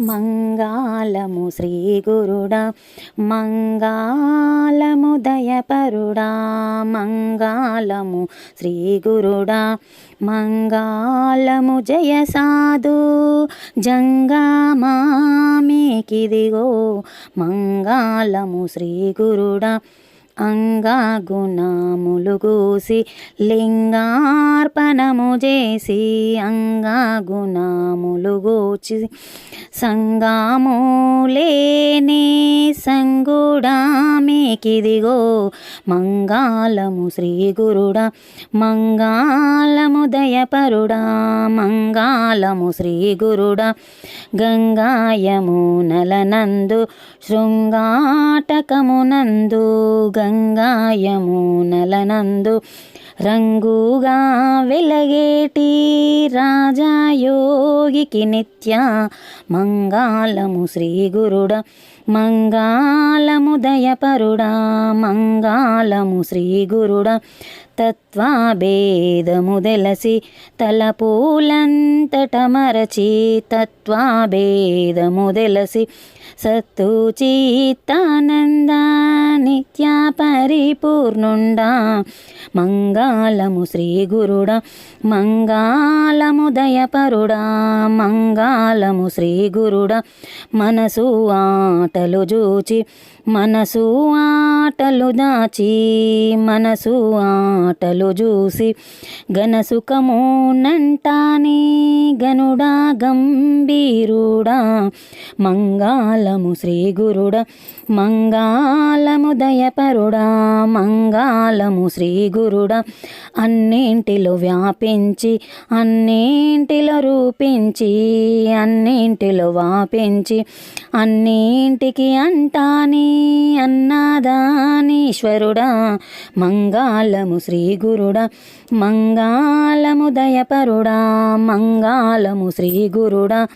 మంగాళము శ్రీ గురుడా మంగాళము దయపరుడా మంగాళము శ్రీ గురుడా మంగాళము జయ సాధు జంగమామికిదిగో మంగాళము శ్రీ గురుడా అంగా గుణములు గూసి లింగార్పణము చేసి అంగా గుణములు గూచి సంగములేని సంగుడామికిదిగో మంగాళము శ్రీ గురుడా మంగాళము దయపరుడా మంగాళము శ్రీ గురుడా గంగాయమునలనందు శృంగాటకమునందు గంగాయమునలనందు రంగుగా వెలగేటి రాజయోగికి నిత్య మంగాళము శ్రీ గురుడా మంగాళము దయపరుడా మంగాళము శ్రీ గురుడా తత్వభేదము తెలసి తలపూలంతట మరచి తత్వభేదము తెలసి సత్తు చిత్తానంద నిత్య పరిపూర్ణుండా మంగాళము శ్రీ గురుడా మంగాళము దయపరుడా మంగాళము శ్రీ గురుడా మనసు ఆటలు చూచి మనసు ఆటలు దాచి మనసు ఆటలు చూసి ఘనసుఖము నంటాని గనుడా గంభీరుడా మంగాళము శ్రీ గురుడా మంగాళము దయపరుడా మంగాళము శ్రీ గురుడా అన్నింటిలో వ్యాపించి అన్నింటిలో రూపించి అన్నింటిలో వ్యాపించి అన్నింటికి అంటాని అన్నదానీశ్వరుడా మంగాళము శ్రీ గురుడా మంగాళము దయపరుడా మంగాళము శ్రీ గురుడా